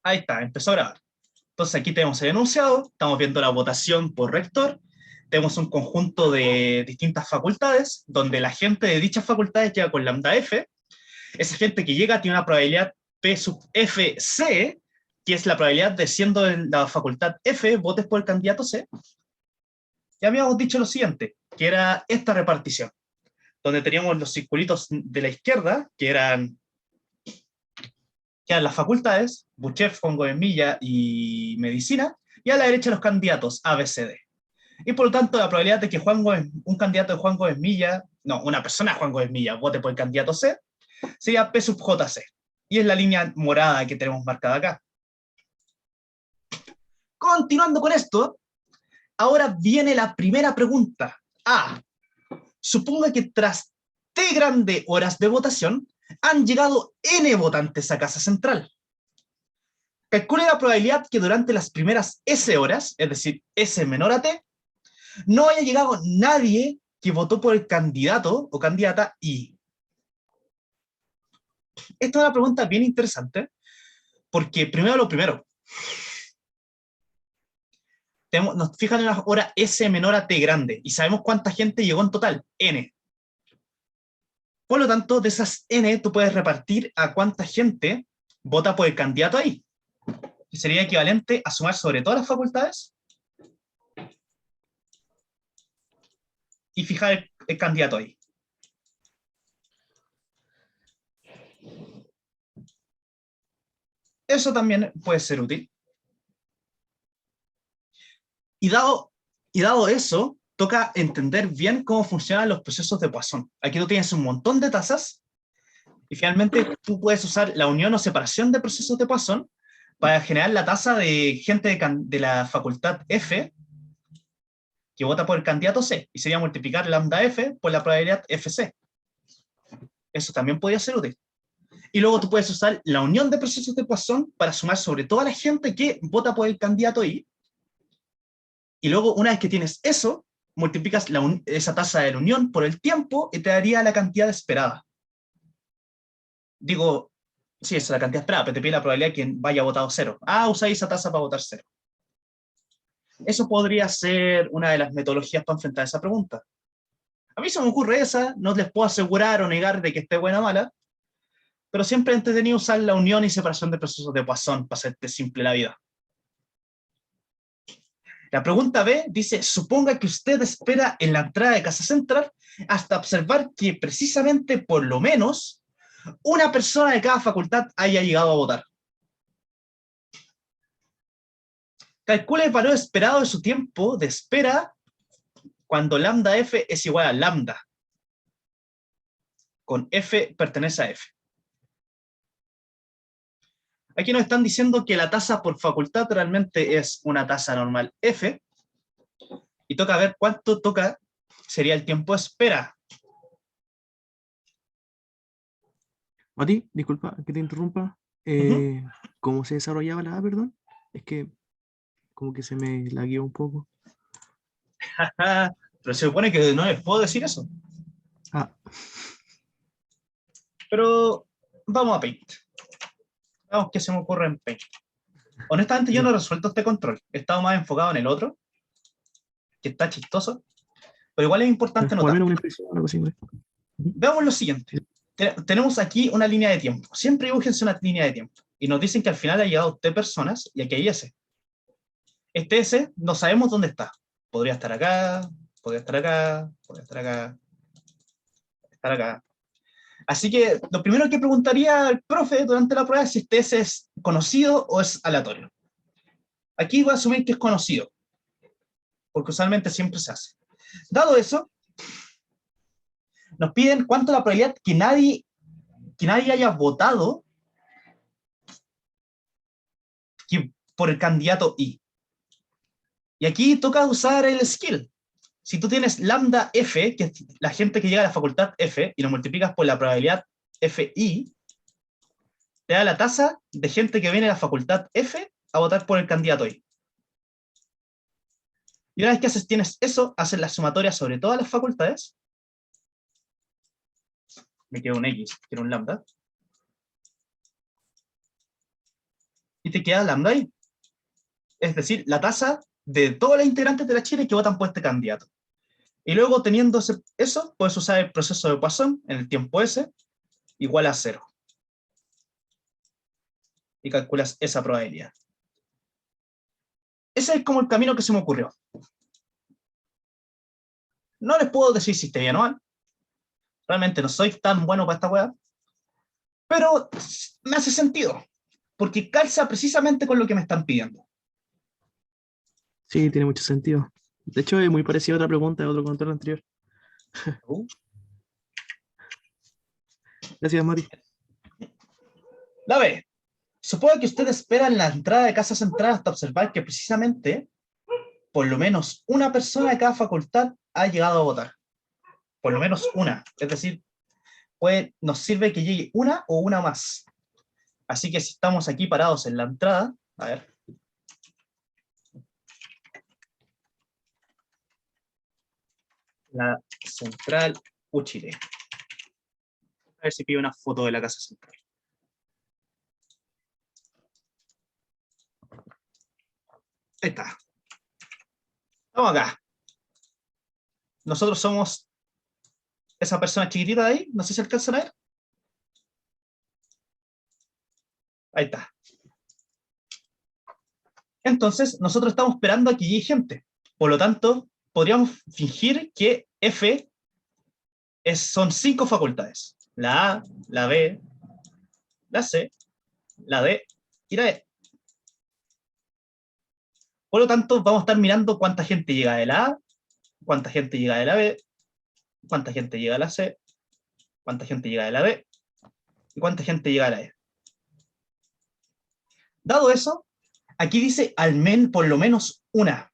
Ahí está, empezó a grabar. Entonces aquí tenemos el enunciado, estamos viendo la votación por rector, tenemos un conjunto de distintas facultades, donde la gente de dichas facultades llega con lambda f. Esa gente que llega tiene una probabilidad P sub FC, que es la probabilidad de, siendo en la facultad F, votes por el candidato C. Ya habíamos dicho lo siguiente, que era esta repartición, donde teníamos los circulitos de la izquierda, que eran las facultades, Buchef, Juan Gómez Milla y Medicina, y a la derecha los candidatos A, B, C, D. Y por lo tanto, la probabilidad de que un candidato de Juan Gómez Milla, no, una persona de Juan Gómez Milla vote por el candidato C, sería P sub JC. Y es la línea morada que tenemos marcada acá. Continuando con esto, ahora viene la primera pregunta. Suponga que tras T grande horas de votación, han llegado N votantes a Casa Central. Calcule la probabilidad que durante las primeras S horas, es decir, S menor a T, no haya llegado nadie que votó por el candidato o candidata I. Esta es una pregunta bien interesante, porque primero lo primero, nos fijan en la hora S menor a T grande, y sabemos cuánta gente llegó en total, N. Por lo tanto, de esas N, tú puedes repartir a cuánta gente vota por el candidato ahí, que sería equivalente a sumar sobre todas las facultades y fijar el candidato ahí. Eso también puede ser útil. Y dado eso, toca entender bien cómo funcionan los procesos de Poisson. Aquí tú tienes un montón de tasas, y finalmente tú puedes usar la unión o separación de procesos de Poisson para generar la tasa de gente de la facultad F que vota por el candidato C, y sería multiplicar lambda F por la probabilidad FC. Eso también podría ser útil. Y luego tú puedes usar la unión de procesos de Poisson para sumar sobre toda la gente que vota por el candidato I. Y luego, una vez que tienes eso, multiplicas esa tasa de la unión por el tiempo y te daría la cantidad esperada. Digo, sí, esa es la cantidad esperada, pero te pide la probabilidad de que vaya votado 0. Usáis esa tasa para votar 0. Eso podría ser una de las metodologías para enfrentar esa pregunta. A mí se me ocurre esa, no les puedo asegurar o negar de que esté buena o mala, pero siempre he entretenido usar la unión y separación de procesos de Poisson para hacerte simple la vida. La pregunta B dice, suponga que usted espera en la entrada de Casa Central hasta observar que precisamente por lo menos una persona de cada facultad haya llegado a votar. Calcule el valor esperado de su tiempo de espera cuando lambda f es igual a lambda, con f pertenece a f. Aquí nos están diciendo que la tasa por facultad realmente es una tasa normal f, y toca ver cuánto sería el tiempo de espera. Mati, disculpa que te interrumpa. ¿Cómo se desarrollaba la A, perdón? Es que como que se me lagueó un poco. Pero se supone que no les puedo decir eso. Pero vamos a Paint. Vamos qué se me ocurre en Paint. Honestamente yo no he resuelto este control. He estado más enfocado en el otro, que está chistoso. Pero igual es importante Como al notar. menos una impresión, algo así. Veamos lo siguiente. Tenemos aquí una línea de tiempo. Siempre dibújense una línea de tiempo. Y nos dicen que al final ha llegado T personas y aquí hay S. Este S no sabemos dónde está. Podría estar acá, podría estar acá, podría estar acá, estar acá. Así que lo primero que preguntaría al profe durante la prueba es si este S es conocido o es aleatorio. Aquí voy a asumir que es conocido, porque usualmente siempre se hace. Dado eso, nos piden cuánto es la probabilidad que nadie haya votado por el candidato I. Y aquí toca usar el skill. Si tú tienes lambda F, que es la gente que llega a la facultad F, y lo multiplicas por la probabilidad FI, te da la tasa de gente que viene a la facultad F a votar por el candidato I. Y una vez que tienes eso, haces la sumatoria sobre todas las facultades. Me queda un X, quiero un lambda. y te queda lambda ahí. Es decir, la tasa de todos los integrantes de la Chile que votan por este candidato. Y luego, teniendo eso, puedes usar el proceso de Poisson en el tiempo S igual a 0. Y calculas esa probabilidad. Ese es como el camino que se me ocurrió. No les puedo decir si esté bien o mal. Realmente no soy tan bueno para esta weá. Pero me hace sentido. Porque calza precisamente con lo que me están pidiendo. Sí, tiene mucho sentido. De hecho, es muy parecido a otra pregunta de otro control anterior. Gracias, Mati. La B. Supongo que usted espera en la entrada de Casa Central hasta observar que precisamente por lo menos una persona de cada facultad ha llegado a votar. Por lo menos una. Es decir, nos sirve que llegue una o una más. Así que si estamos aquí parados en la entrada, a ver. La Central Uchile. A ver si pido una foto de la Casa Central. Ahí está. Estamos acá. Nosotros somos esa persona chiquitita de ahí. No sé si alcanzan a ver. Ahí está. Entonces, nosotros estamos esperando a que llegue gente. Por lo tanto, podríamos fingir que F son 5 facultades. La A, la B, la C, la D y la E. Por lo tanto, vamos a estar mirando cuánta gente llega de la A, cuánta gente llega de la B, cuánta gente llega de la C, cuánta gente llega de la D y cuánta gente llega de la E. Dado eso, aquí dice por lo menos una.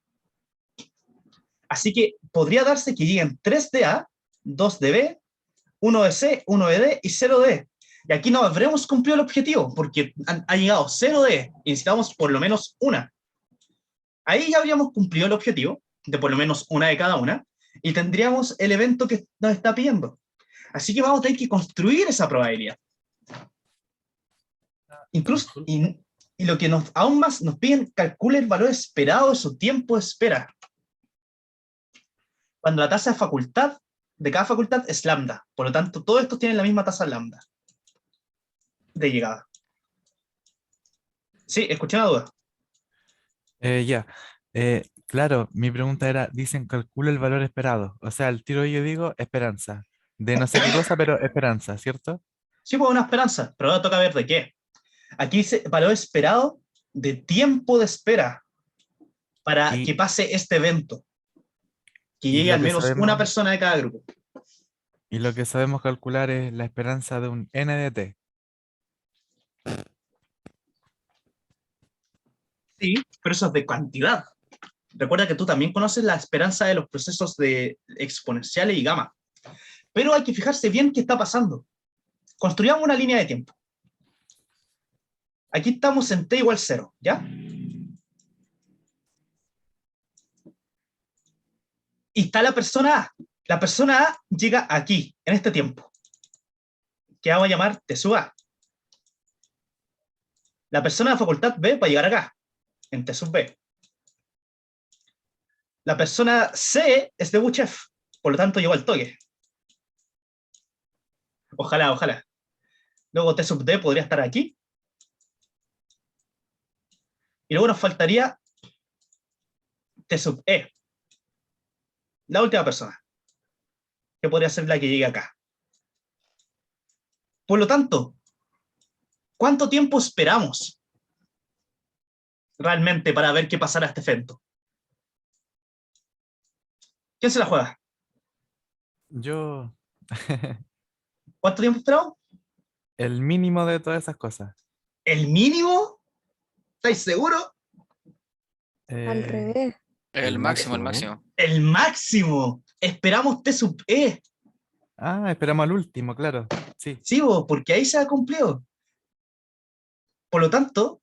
Así que podría darse que lleguen 3 de A, 2 de B, 1 de C, 1 de D y 0 de E. Y aquí no habremos cumplido el objetivo, porque ha llegado 0 de E y necesitamos por lo menos una. Ahí ya habríamos cumplido el objetivo, de por lo menos una de cada una, y tendríamos el evento que nos está pidiendo. Así que vamos a tener que construir esa probabilidad. Incluso, y lo que aún más nos piden, calcule el valor esperado de su tiempo de espera. Cuando la tasa de cada facultad es lambda. Por lo tanto, todos estos tienen la misma tasa lambda de llegada. Sí, escuché una duda. Ya. Claro, mi pregunta era, dicen calcula el valor esperado. O sea, al tiro yo digo esperanza. De no sé qué cosa, pero esperanza, ¿cierto? Sí, pues una esperanza, pero ahora toca ver de qué. Aquí dice valor esperado de tiempo de espera para que Y, pase este evento. Que y llegue lo al que menos una sabemos, persona de cada grupo. y lo que sabemos calcular es la esperanza de un N de T. Sí, pero eso es de cantidad. Recuerda que tú también conoces la esperanza de los procesos de exponenciales y gamma. Pero hay que fijarse bien qué está pasando. Construyamos una línea de tiempo. Aquí estamos en t igual 0, ¿ya? Y está la persona A. La persona A llega aquí, en este tiempo, que vamos a llamar T sub A. La persona de facultad B va a llegar acá, en T sub B. La persona C es de Buchef, por lo tanto llegó al toque. Ojalá, ojalá. Luego T sub D podría estar aquí. Y luego nos faltaría T sub E, la última persona, que podría ser la que llegue acá. Por lo tanto, ¿cuánto tiempo esperamos realmente para ver qué pasará este evento? ¿Quién se la juega? Yo, ¿Cuánto tiempo esperamos? el mínimo de todas esas cosas. ¿El mínimo? ¿Estáis seguros? Al Eh, revés. El máximo, el ¿no? máximo. El máximo. Esperamos T sub E. esperamos al último, claro. Sí. Sí, porque ahí se ha cumplido. Por lo tanto,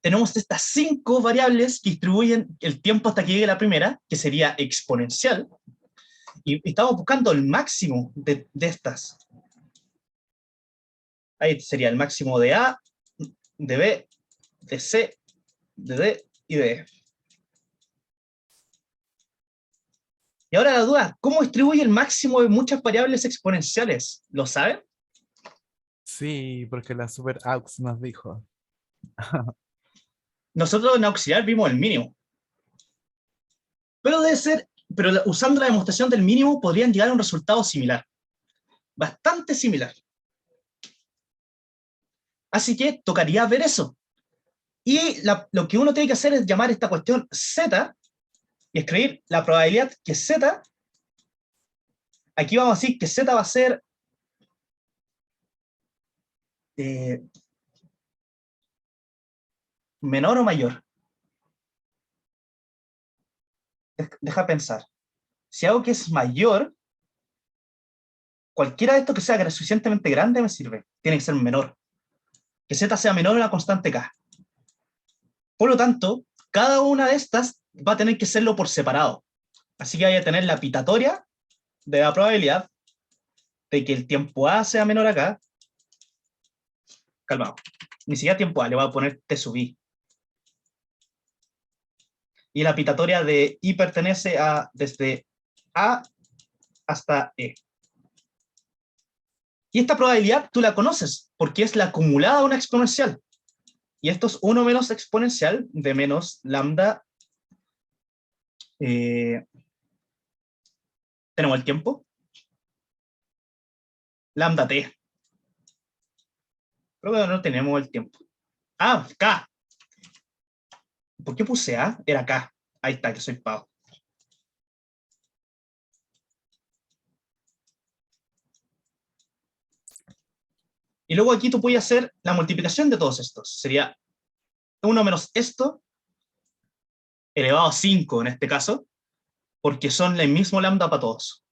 tenemos estas 5 variables que distribuyen el tiempo hasta que llegue la primera, que sería exponencial, y estamos buscando el máximo de estas. Ahí sería el máximo de A, de B, de C, de D y de E. Y ahora la duda, ¿cómo distribuye el máximo de muchas variables exponenciales? ¿Lo saben? Sí, porque la super aux nos dijo. Nosotros en auxiliar vimos el mínimo. Pero debe ser, pero usando la demostración del mínimo podrían llegar a un resultado similar. Bastante similar. Así que tocaría ver eso. Y lo que uno tiene que hacer es llamar esta cuestión Z y escribir la probabilidad que Z, aquí vamos a decir que Z va a ser menor o mayor. Deja pensar. Si hago que es mayor, cualquiera de estos que sea suficientemente grande me sirve. Tiene que ser menor. Que Z sea menor a una constante K. Por lo tanto, cada una de estas va a tener que serlo por separado. Así que voy a tener la pitatoria de la probabilidad de que el tiempo A sea menor acá. Calmado. Ni siquiera tiempo A, le voy a poner T sub I. Y la pitatoria de I pertenece a desde A hasta E. Y esta probabilidad tú la conoces, porque es la acumulada a una exponencial. Y esto es 1 menos exponencial de menos lambda. ¿Tenemos el tiempo? Lambda t. Creo que no tenemos el tiempo. Ah, K. ¿Por qué puse A? Era K. Ahí está, que soy pavo. Y luego aquí tú puedes hacer la multiplicación de todos estos. Sería 1 menos esto, elevado a 5 en este caso, porque son el mismo lambda para todos.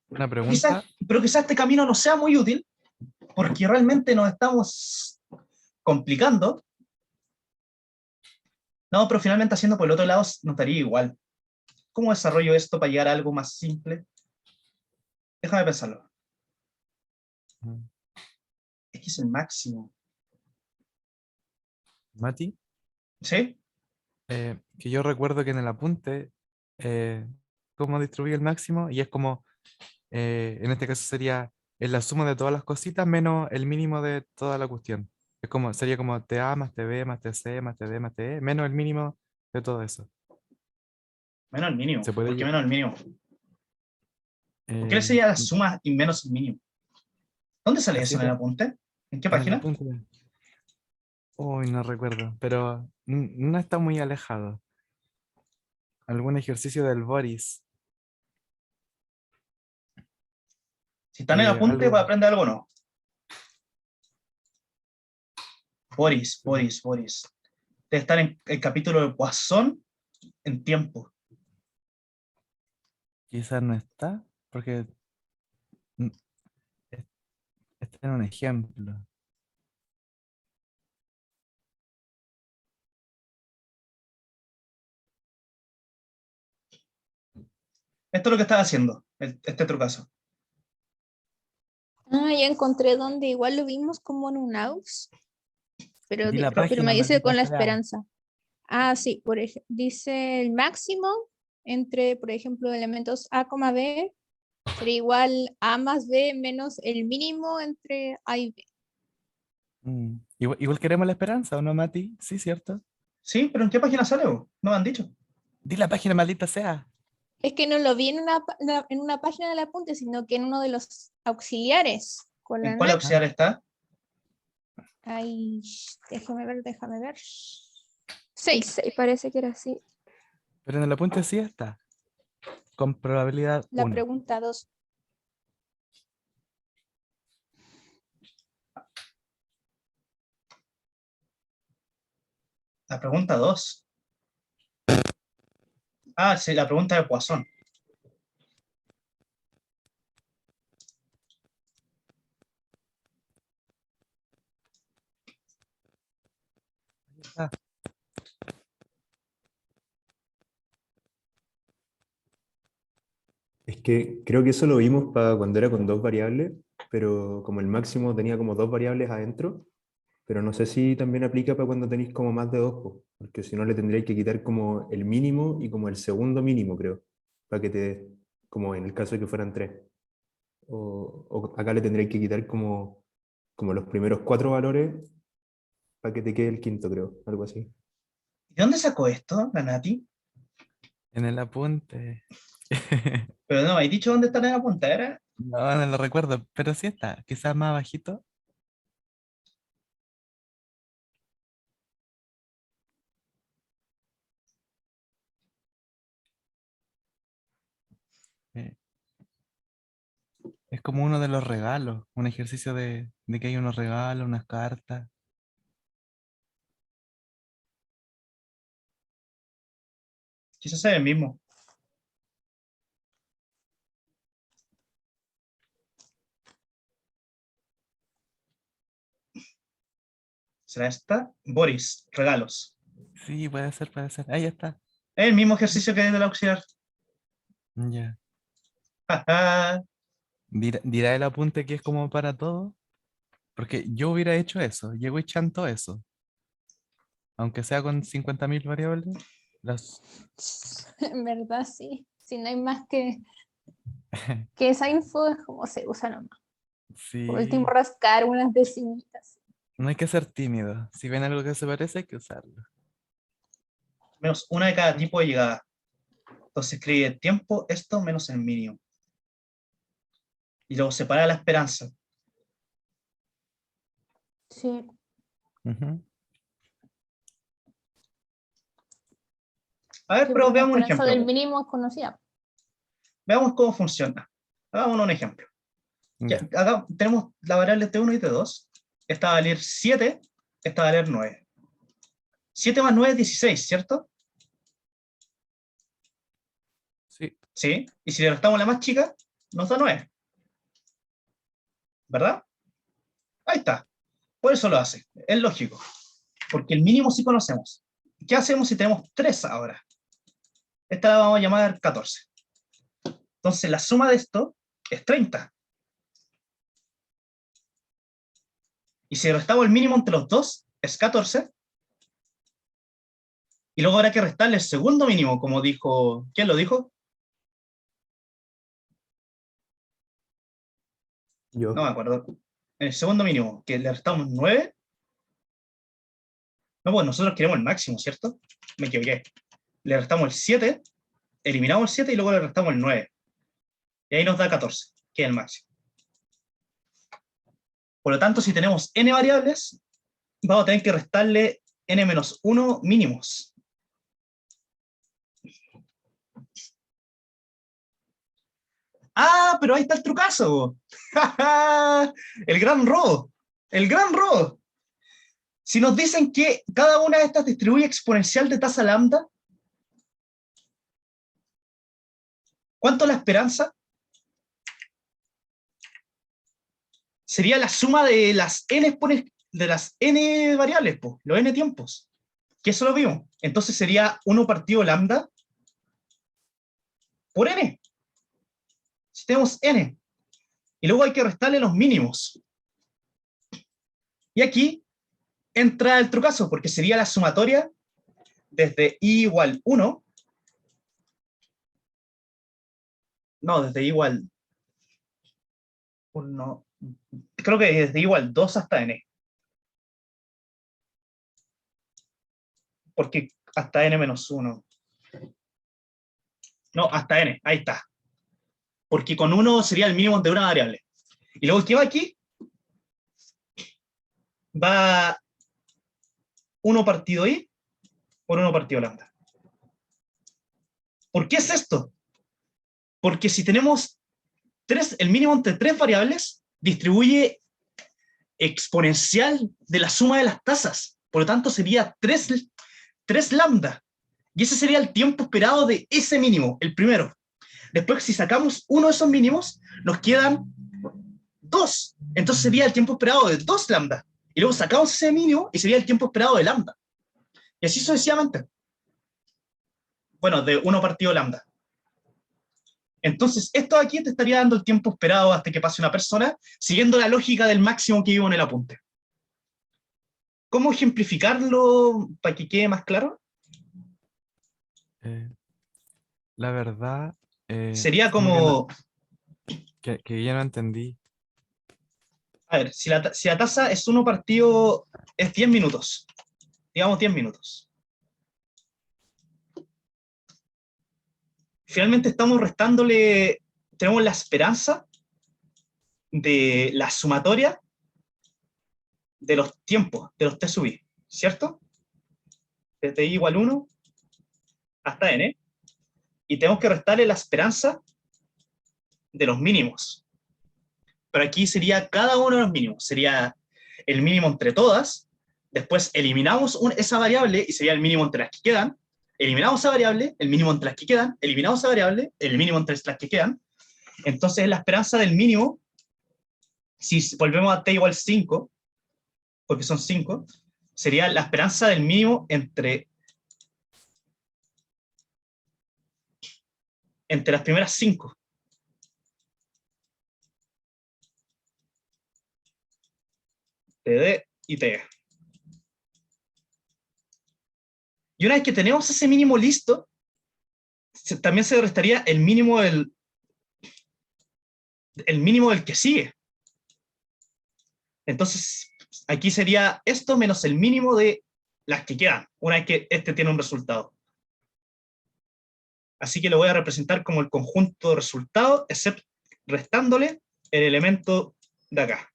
Una pregunta. Pero quizás este camino no sea muy útil, porque realmente nos estamos complicando. No, pero finalmente haciendo por el otro lado nos daría igual. ¿Cómo desarrollo esto para llegar a algo más simple? Déjame pensarlo. Es que es el máximo. Mati, ¿Sí? que yo recuerdo que en el apunte, cómo distribuye el máximo, y es como, en este caso sería en la suma de todas las cositas menos el mínimo de toda la cuestión. Es como, sería como TA más TB más TC más TD más TE, menos el mínimo de todo eso. Menos el mínimo. Se puede ¿Por qué menos el mínimo? ¿Por qué eh, sería la suma y menos el mínimo? ¿Dónde sale así eso es en el apunte? ¿En qué en el página? apunte. Uy, no recuerdo, pero no está muy alejado. Algún ejercicio del Boris. Si está en el apunte, Algo. para aprender algo no. Boris. Debe estar en el capítulo de Poisson en tiempo. Quizás no está, porque mm, es- está en un ejemplo. Esto es lo que estaba haciendo, este trucazo. Ah, ya encontré donde igual lo vimos como en un aux, pero, Di la pero me página, dice maldita con la sea. esperanza. Ah, sí, dice el máximo entre, por ejemplo, elementos A, B, sería igual A más B menos el mínimo entre A y B. Igual queremos la esperanza, ¿o no, Mati? Sí, cierto. Sí, pero ¿en qué página sale? No me han dicho. Di la página, maldita sea. Es que no lo vi en en una página del apunte, sino que en uno de los auxiliares con ¿En la cuál Ah, auxiliar está? Ay, déjame ver. El 6. 6 parece que era así. pero en el apunte sí está. Con probabilidad La 1. pregunta 2. La pregunta 2. Ah, sí, la pregunta de Poisson. Ah, Es que creo que eso lo vimos para cuando era con dos variables, pero como el máximo tenía como dos variables adentro, pero no sé si también aplica para cuando tenéis como más de dos, po, porque si no le tendríais que quitar como el mínimo y como el segundo mínimo, creo, para que te dé, como en el caso de que fueran tres. O acá le tendríais que quitar como los primeros 4 valores para que te quede el quinto, creo, algo así. ¿De dónde sacó esto, la Nati? En el apunte. Pero no, ¿hay dicho dónde está en la punta? ¿Era? No, no lo recuerdo, pero sí está. Quizás más bajito. Eh, Es como uno de los regalos, un ejercicio de que hay unos regalos, unas cartas. Quizás sea el mismo. ¿Será esta? Boris, regalos. Sí, puede ser, puede ser. Ahí está. Es el mismo ejercicio que de la auxiliar. Ya. Jaja. ¿Dirá el apunte que es como para todo? Porque yo hubiera hecho eso. Llego y chanto eso. Aunque sea con 50.000 variables. Las... En verdad, sí. Si no hay más que esa info, es como se usa nomás. Por último, Sí. rascar unas decimitas. No hay que ser tímido. Si ven algo que se parece, hay que usarlo. Menos una de cada tipo de llegada. Entonces escribe tiempo, esto menos el mínimo. Y luego separa la esperanza. Sí. Ujú. A ver, Sí, pero porque la veamos un esperanza ejemplo. del mínimo es conocida. Veamos cómo funciona. Hagamos un ejemplo. Ya, Ya. acá tenemos la variable T1 y T2. Esta va a valer 7, esta va a valer 9. 7 más 9 es 16, ¿cierto? Sí. Sí. Y si le restamos la más chica, nos da 9. ¿Verdad? Ahí está. Por eso lo hace. Es lógico. Porque el mínimo sí conocemos. ¿Qué hacemos si tenemos 3 ahora? Esta la vamos a llamar 14. Entonces la suma de esto es 30. Y si restamos el mínimo entre los dos, es 14. Y luego habrá que restarle el segundo mínimo, como dijo... ¿Quién lo dijo? Yo. No me acuerdo. El segundo mínimo, que le restamos 9. No, pues nosotros queremos el máximo, ¿cierto? Me equivoqué. Le restamos el 7, eliminamos el 7 y luego le restamos el 9. Y ahí nos da 14, que es el máximo. Por lo tanto, si tenemos n variables, vamos a tener que restarle n-1 mínimos. Ah, pero ahí está el trucazo. El gran robo. El gran robo. Si nos dicen que cada una de estas distribuye exponencial de tasa lambda, ¿cuánto es la esperanza? Sería la suma de las n variables, los n tiempos. Que eso lo vimos. Entonces sería 1 partido lambda por n. Si tenemos n. Y luego hay que restarle los mínimos. Y aquí entra el trucazo, porque sería la sumatoria desde i igual 1. No, desde i igual 1. Creo que desde i igual 2 hasta n. Porque hasta n-1. No, hasta n, ahí está. Porque con 1 sería el mínimo de una variable. Y luego el que va aquí va 1 partido i por 1 partido lambda. ¿Por qué es esto? Porque si tenemos el mínimo entre 3 variables, distribuye exponencial de la suma de las tasas. Por lo tanto, sería 3 lambda. Y ese sería el tiempo esperado de ese mínimo, el primero. Después, si sacamos uno de esos mínimos, nos quedan 2. Entonces sería el tiempo esperado de 2 lambda. Y luego sacamos ese mínimo y sería el tiempo esperado de lambda. Y así sucesivamente. Bueno, de 1 partido lambda. Entonces, esto aquí te estaría dando el tiempo esperado hasta que pase una persona, siguiendo la lógica del máximo que vivo en el apunte. ¿Cómo ejemplificarlo para que quede más claro? La verdad, Sería como como, que ya no entendí. a ver, si la tasa es 1 partido, es 10 minutos. Digamos 10 minutos. Finalmente estamos restándole, tenemos la esperanza de la sumatoria de los tiempos, de los TSUV, ¿cierto? Desde i igual 1 hasta n. Y tenemos que restarle la esperanza de los mínimos. Pero aquí sería cada uno de los mínimos. Sería el mínimo entre todas. Después eliminamos esa variable y sería el mínimo entre las que quedan. Eliminamos esa variable, el mínimo entre las que quedan. Eliminamos esa variable, el mínimo entre las que quedan. Entonces la esperanza del mínimo, si volvemos a t igual 5, porque son 5, sería la esperanza del mínimo entre las primeras 5. TD y TE. Y una vez que tenemos ese mínimo listo, también se restaría el mínimo del que sigue. Entonces, aquí sería esto menos el mínimo de las que quedan, una vez que este tiene un resultado. Así que lo voy a representar como el conjunto de resultados, excepto restándole el elemento de acá,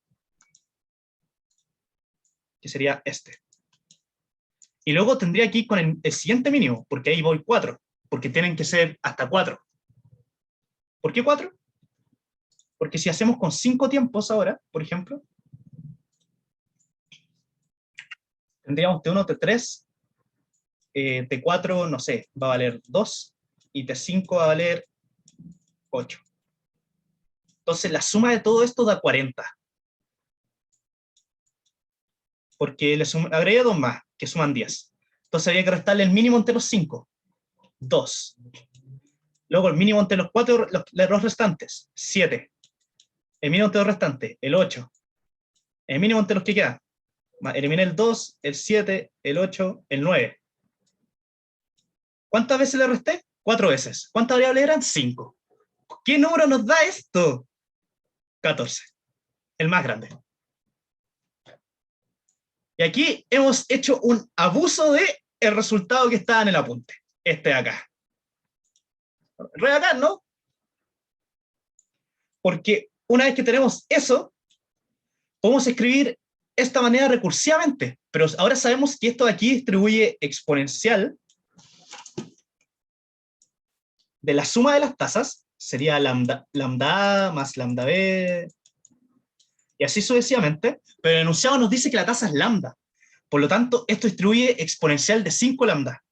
que sería este. Y luego tendría que ir con el siguiente mínimo, porque ahí voy 4, porque tienen que ser hasta 4. ¿Por qué 4? Porque si hacemos con 5 tiempos ahora, por ejemplo, tendríamos T1, T3, T4, no sé, va a valer 2, y T5 va a valer 8. Entonces la suma de todo esto da 40. Porque le agregué 2 más, que suman 10. Entonces había que restarle el mínimo entre los 5. 2. Luego el mínimo entre los 4, los restantes, 7. El mínimo entre los restantes, el 8. El mínimo entre los que quedan. Eliminé el 2, el 7, el 8, el 9. ¿Cuántas veces le resté? 4 veces. ¿Cuántas variables eran? 5. ¿Qué número nos da esto? 14. El más grande. Y aquí hemos hecho un abuso de el resultado que estaba en el apunte. Este de acá. Re acá, ¿no? Porque una vez que tenemos eso, podemos escribir esta manera recursivamente. Pero ahora sabemos que esto de aquí distribuye exponencial de la suma de las tasas. Sería lambda A más lambda B. Y así sucesivamente. Pero el enunciado nos dice que la tasa es lambda. Por lo tanto, esto distribuye exponencial de 5 lambda.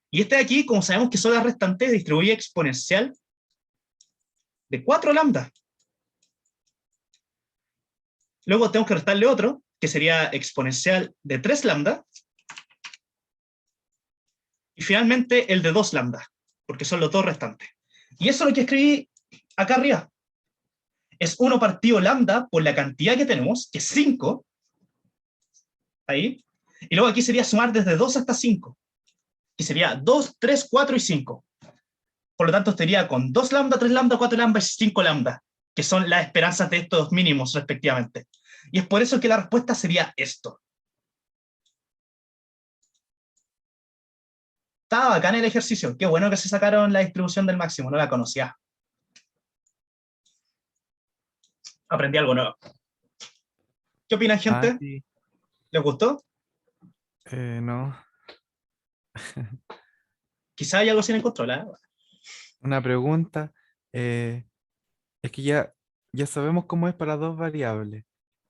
Y este de aquí, como sabemos que son las restantes, distribuye exponencial de 4 lambda. Luego tenemos que restarle otro, que sería exponencial de 3 lambda. Y finalmente el de 2 lambda, porque son los dos restantes. Y eso es lo que escribí acá arriba. Es 1 partido lambda por la cantidad que tenemos, que es 5. Ahí. Y luego aquí sería sumar desde 2 hasta 5. Que sería 2, 3, 4 y 5. Por lo tanto, estaría con 2 lambda, 3 lambda, 4 lambda y 5 lambda, que son las esperanzas de estos mínimos respectivamente. Y es por eso que la respuesta sería esto. Estaba bacán el ejercicio. Qué bueno que se sacaron la distribución del máximo, no la conocía. Aprendí algo nuevo. ¿Qué opinan, gente? Sí. ¿Les gustó? No. Quizá hay algo sin el control, ¿eh? Una pregunta. Es que ya sabemos cómo es para 2 variables.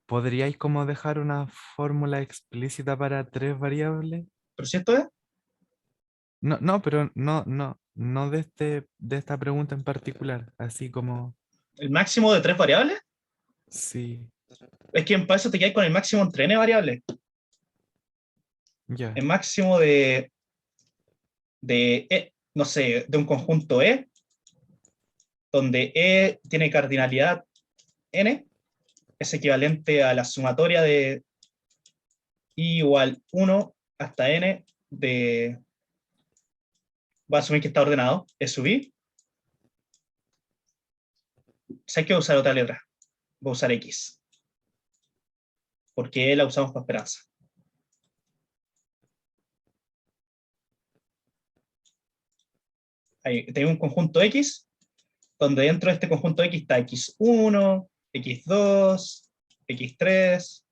¿Podríais como dejar una fórmula explícita para 3 variables? ¿Pero si esto es? No, pero no de esta pregunta en particular. Así como, ¿El máximo de 3 variables? sí, Es que para eso te quedas con el máximo entre n variables. ya. El máximo de de E, no sé, de un conjunto E, donde E tiene cardinalidad n, es equivalente a la sumatoria de I igual 1 hasta n de, voy a asumir que está ordenado, E sub I. Sé que voy a usar otra letra, voy a usar X, porque E la usamos para esperanza. Ahí tengo un conjunto X, donde dentro de este conjunto X está X1, X2, X3,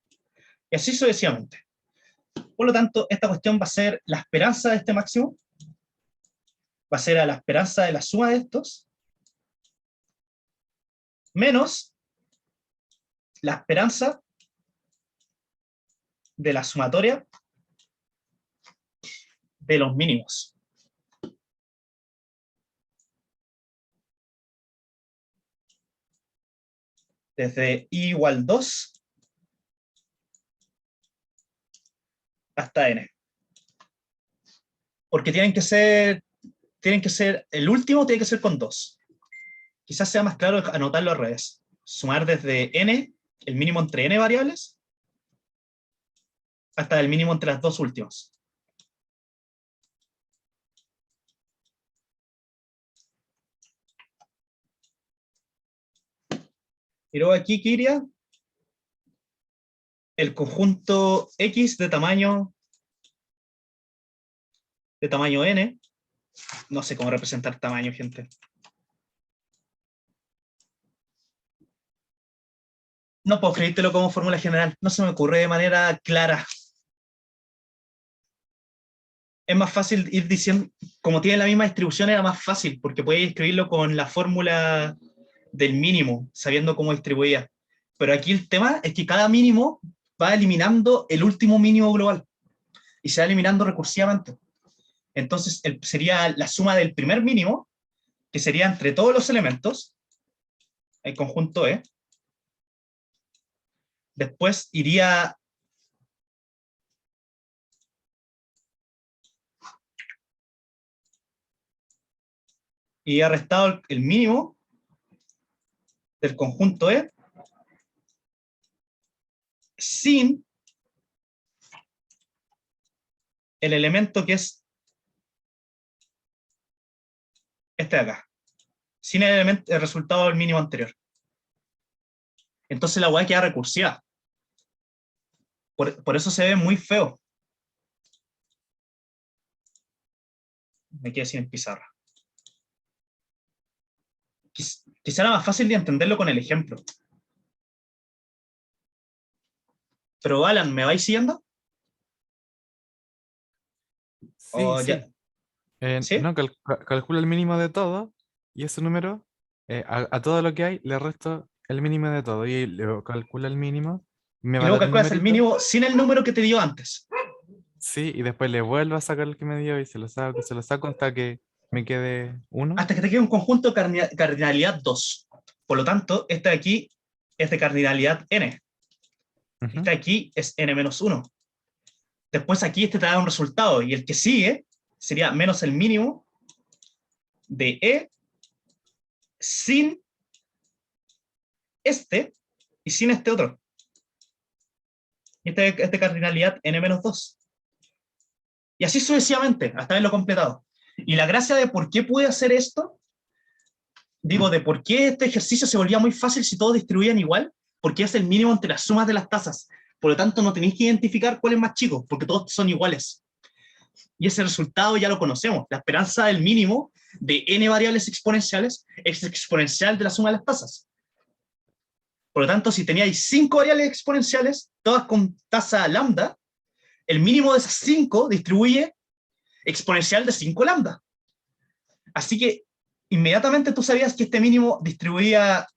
y así sucesivamente. Por lo tanto, esta cuestión va a ser la esperanza de este máximo, va a ser a la esperanza de la suma de estos, menos la esperanza de la sumatoria de los mínimos. Desde I igual 2 hasta n. Porque tienen que ser, el último tiene que ser con 2. Quizás sea más claro anotarlo al revés. Sumar desde n, el mínimo entre n variables, hasta el mínimo entre las dos últimas. Y luego aquí, ¿qué iría? El conjunto X de tamaño n. No sé cómo representar tamaño, gente. No puedo escribírtelo como fórmula general. No se me ocurre de manera clara. Es más fácil ir diciendo, como tiene la misma distribución, era más fácil, porque podéis escribirlo con la fórmula del mínimo, sabiendo cómo distribuía. Pero aquí el tema es que cada mínimo va eliminando el último mínimo global, y se va eliminando recursivamente. Entonces sería la suma del primer mínimo, que sería entre todos los elementos, el conjunto E. Después iría restado el mínimo del conjunto E sin el elemento que es este de acá, sin el resultado del mínimo anterior. Entonces la hueá queda recursiva. Por eso se ve muy feo. Me quedé sin pizarra. Quizá era más fácil de entenderlo con el ejemplo. Pero Alan, ¿me vais siguiendo? Sí, Oh, sí. ya. ¿Sí? No, calculo el mínimo de todo y ese número, a todo lo que hay, le resto el mínimo de todo y luego calculo el mínimo. Me Y va a luego dar un calculas el numerito. mínimo sin el número que te dio antes. Sí, y después le vuelvo a sacar el que me dio y se lo saco hasta que me quede uno. Hasta que te quede un conjunto de cardinalidad 2. Por lo tanto, este de aquí es de cardinalidad n. Ujú. Este de aquí es n-1. Después aquí este te da un resultado, y el que sigue sería menos el mínimo de E sin este y sin este otro. Y este es de cardinalidad n-2. Y así sucesivamente, hasta haberlo completado. Y la gracia de por qué pude hacer esto, digo, de por qué este ejercicio se volvía muy fácil si todos distribuían igual, porque es el mínimo entre las sumas de las tasas. Por lo tanto, no tenéis que identificar cuál es más chico, porque todos son iguales. Y ese resultado ya lo conocemos. La esperanza del mínimo de n variables exponenciales es exponencial de la suma de las tasas. Por lo tanto, si teníais 5 variables exponenciales, todas con tasa lambda, el mínimo de esas 5 distribuye exponencial de 5 lambda. Así que inmediatamente tú sabías que este mínimo distribuía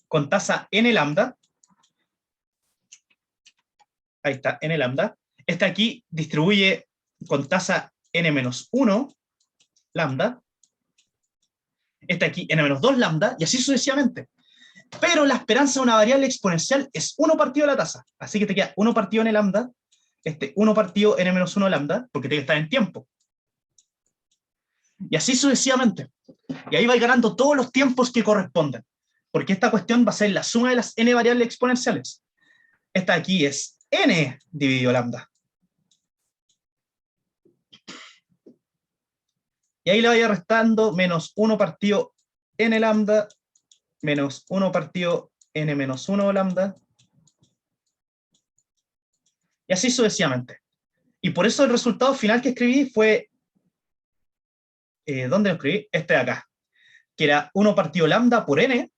con tasa n lambda. Ahí está, n lambda. Este aquí distribuye con tasa n-1 lambda. Este aquí n-2 lambda, y así sucesivamente. Pero la esperanza de una variable exponencial es 1 partido de la tasa. Así que te queda 1 partido n lambda, 1 partido n-1 lambda, porque tiene que estar en tiempo. Y así sucesivamente. Y ahí va ganando todos los tiempos que corresponden. Porque esta cuestión va a ser la suma de las n variables exponenciales. Esta aquí es n dividido lambda. Y ahí le vaya restando menos 1 partido n lambda, menos 1 partido n menos 1 lambda. Y así sucesivamente. Y por eso el resultado final que escribí fue, ¿dónde lo escribí? Este de acá, que era 1 partido lambda por n,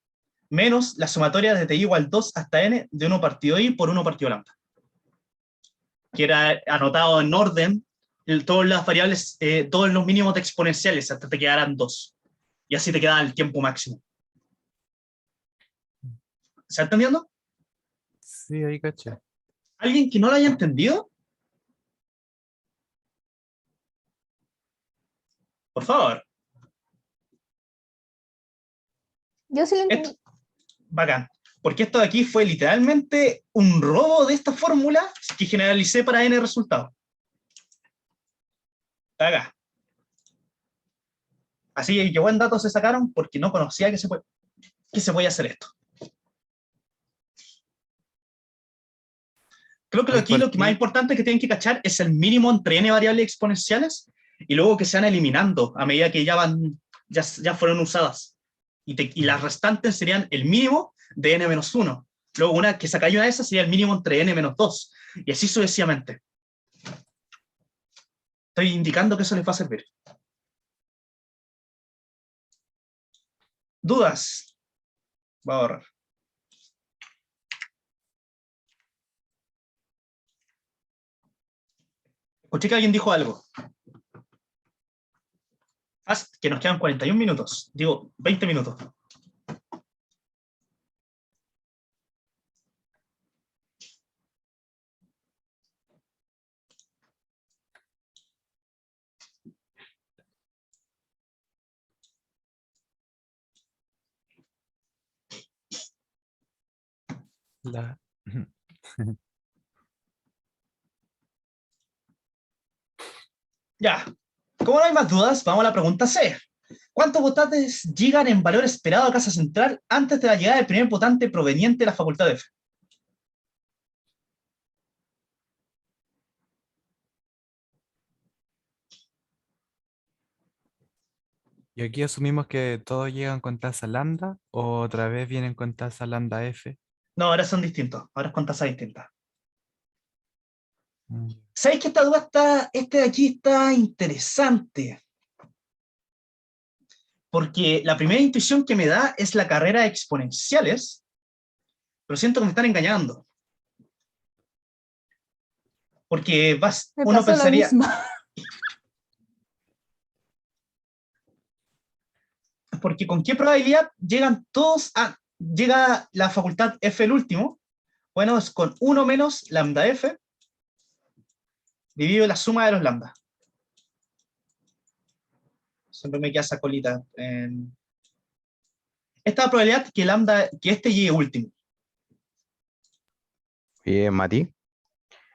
menos la sumatoria de t igual 2 hasta n de 1 partido i por 1 partido lambda. Que era anotado en orden, todas las variables, todos los mínimos de exponenciales, hasta te quedaran 2. Y así te queda el tiempo máximo. ¿Se está entendiendo? Sí, ahí caché. ¿Alguien que no lo haya entendido? Por favor. Yo sí lo entendí. Esto, bacán. Porque esto de aquí fue literalmente un robo de esta fórmula que generalicé para n resultados. Está acá. Así que buen dato se sacaron porque no conocía que se podía hacer esto. Creo que Ahí aquí lo que más partí. importante que tienen que cachar es el mínimo entre n variables exponenciales y luego que se van eliminando a medida que ya fueron usadas. Y las restantes serían el mínimo de n-1. Luego una que sacáis una de esas sería el mínimo entre n-2. Y así sucesivamente. Estoy indicando que eso les va a servir. ¿Dudas? Voy a borrar. Escuché que alguien dijo algo. Que nos quedan 41 minutos. Digo, 20 minutos. La... Ya. Como no hay más dudas, vamos a la pregunta C. ¿Cuántos votantes llegan en valor esperado a Casa Central antes de la llegada del primer votante proveniente de la Facultad de F? Y aquí asumimos que todos llegan con tasa lambda o otra vez vienen con tasa lambda F. No, ahora son distintos. Ahora es con tasas distintas. Mm. ¿Sabéis que esta duda este de aquí está interesante? Porque la primera intuición que me da es la carrera de exponenciales, pero siento que me están engañando. Porque Me uno pasó lo pensaría, mismo. porque ¿con qué probabilidad llega la facultad F el último? Bueno, es con 1 menos lambda F dividido la suma de los lambda. Siempre me queda esa colita. Esta probabilidad que este llegue último. Oye, Mati,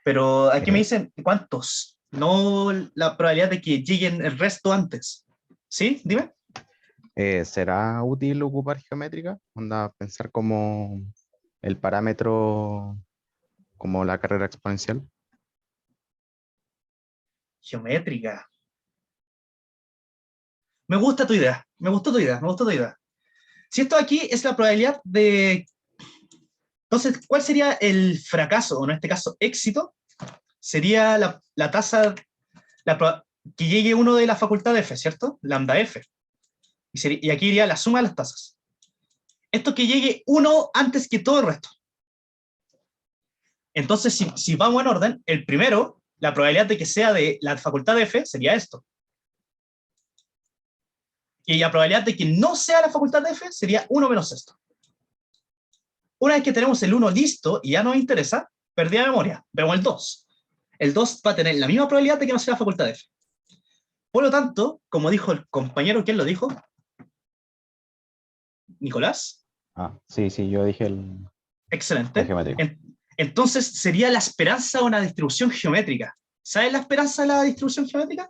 Pero aquí me eh, dicen cuántos, no la probabilidad de que lleguen el resto antes. ¿Sí? Dime. ¿será útil ocupar geométrica? Onda, pensar como el parámetro, como la carrera exponencial. Geométrica. Me gusta tu idea, me gustó tu idea, me gustó tu idea. Si esto aquí es la probabilidad de... Entonces, ¿cuál sería el fracaso, o en este caso éxito? Sería la tasa, que llegue uno de la facultad de F, ¿cierto? Lambda F. Y aquí iría la suma de las tasas. Esto que llegue uno antes que todo el resto. Entonces, si vamos en orden, el primero, la probabilidad de que sea de la facultad de F sería esto. Y la probabilidad de que no sea la facultad de F sería 1 menos esto. Una vez que tenemos el 1 listo y ya nos interesa, pérdida de memoria, vemos el 2. El 2 va a tener la misma probabilidad de que no sea la facultad de F. Por lo tanto, como dijo el compañero, ¿quién lo dijo? ¿Nicolás? Ah, sí, yo dije la Excelente. geométrica. Entonces, sería la esperanza una distribución geométrica. ¿Sabes la esperanza de la distribución geométrica?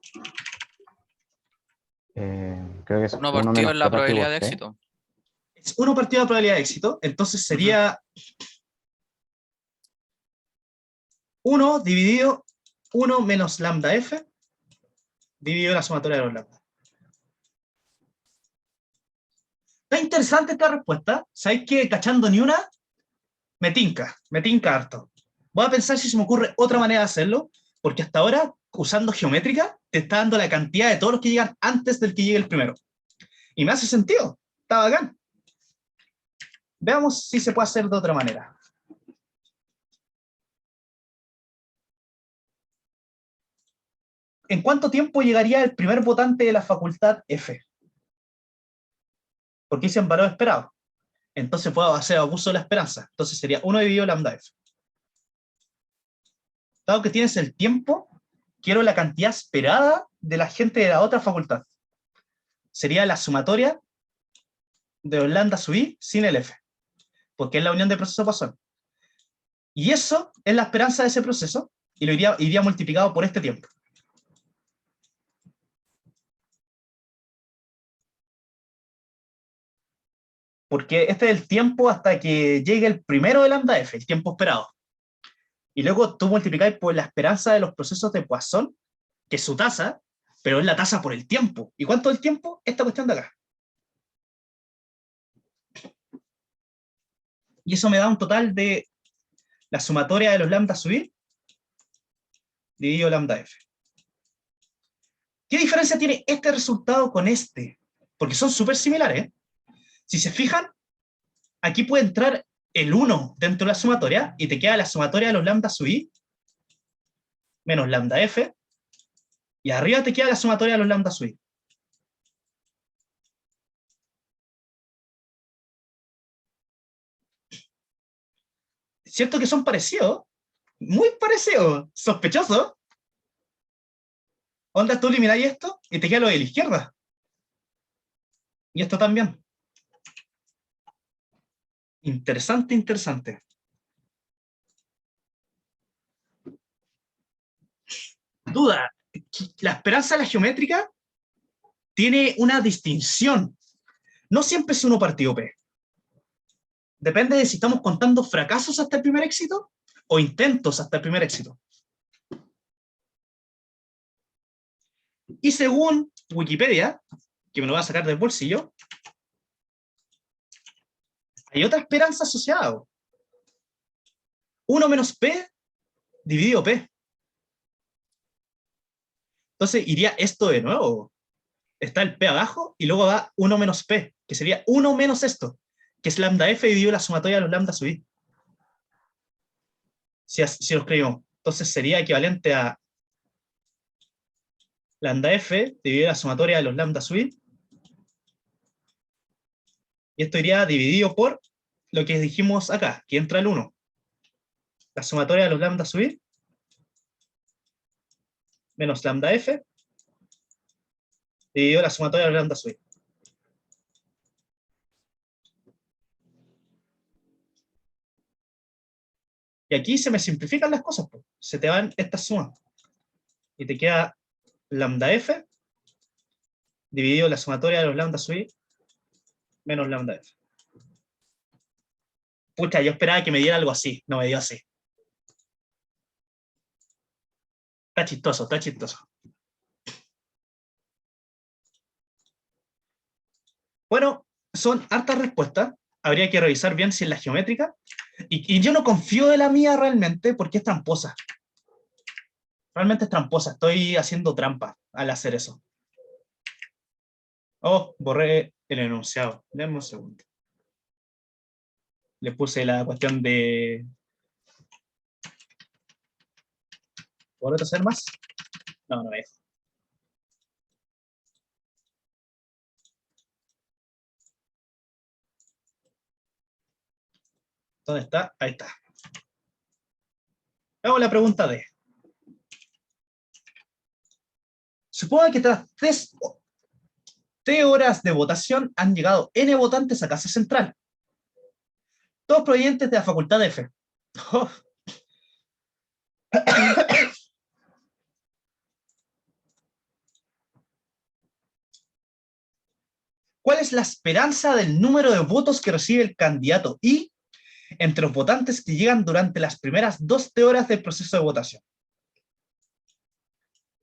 Creo que es 1 1 partido menos es la P partido probabilidad por de P. éxito. Es 1 partido de probabilidad de éxito, entonces sería 1 dividido 1 menos lambda f dividido la sumatoria de los lambda. Está interesante esta respuesta. ¿Sabéis que cachando ni una? Me tinca harto. Voy a pensar si se me ocurre otra manera de hacerlo, porque hasta ahora, usando geométrica, te está dando la cantidad de todos los que llegan antes del que llegue el primero. Y me hace sentido. Está bacán. Veamos si se puede hacer de otra manera. ¿En cuánto tiempo llegaría el primer votante de la facultad F? Porque hice en valor esperado. Entonces puedo hacer abuso de la esperanza. Entonces sería 1 dividido lambda F. Dado que tienes el tiempo, quiero la cantidad esperada de la gente de la otra facultad. Sería la sumatoria de los lambda sub i sin el F. Porque es la unión de proceso Poisson. Y eso es la esperanza de ese proceso, y lo iría multiplicado por este tiempo. Porque este es el tiempo hasta que llegue el primero de lambda f, el tiempo esperado. Y luego tú multiplicáis por la esperanza de los procesos de Poisson, que es su tasa, pero es la tasa por el tiempo. ¿Y cuánto es el tiempo? Esta cuestión de acá. Y eso me da un total de la sumatoria de los lambda sub i dividido lambda f. ¿Qué diferencia tiene este resultado con este? Porque son súper similares. Si se fijan, aquí puede entrar el 1 dentro de la sumatoria y te queda la sumatoria de los lambda sub i menos lambda f, y arriba te queda la sumatoria de los lambda sub i. ¿Cierto que son parecidos? Muy parecidos, sospechosos. Onda, tú elimináis esto y te queda lo de la izquierda. Y esto también. Interesante, interesante. Duda. La esperanza de la geométrica tiene una distinción. No siempre es 1 partido P. Depende de si estamos contando fracasos hasta el primer éxito o intentos hasta el primer éxito. Y según Wikipedia, que me lo voy a sacar del bolsillo, hay otra esperanza asociada. 1 menos P dividido P. Entonces iría esto de nuevo. Está el P abajo y luego va 1 menos P, que sería 1 menos esto, que es lambda F dividido la sumatoria de los lambda sub i. Si lo escribimos. Entonces sería equivalente a lambda F dividido la sumatoria de los lambda sub i. Y esto iría dividido por lo que dijimos acá, que entra el 1. La sumatoria de los lambda sub i menos lambda F dividido la sumatoria de los lambda sub i. Y aquí se me simplifican las cosas, pues. Se te van estas sumas. Y te queda lambda F dividido la sumatoria de los lambda sub i menos lambda F. Pucha, yo esperaba que me diera algo así, no me dio así. Está chistoso, está chistoso. Bueno, son hartas respuestas. Habría que revisar bien si es la geométrica. Y yo no confío de la mía realmente porque es tramposa. Realmente es tramposa. Estoy haciendo trampa al hacer eso. Oh, borré el enunciado. Denme un segundo. Le puse la cuestión de... ¿Puedo retroceder más? No, no me dejo. ¿Dónde está? Ahí está. Hago la pregunta D. Suponga que tras 3 horas de votación han llegado N votantes a Casa Central. Todos provenientes de la facultad de F. Oh. ¿Cuál es la esperanza del número de votos que recibe el candidato I entre los votantes que llegan durante las primeras 12 horas del proceso de votación?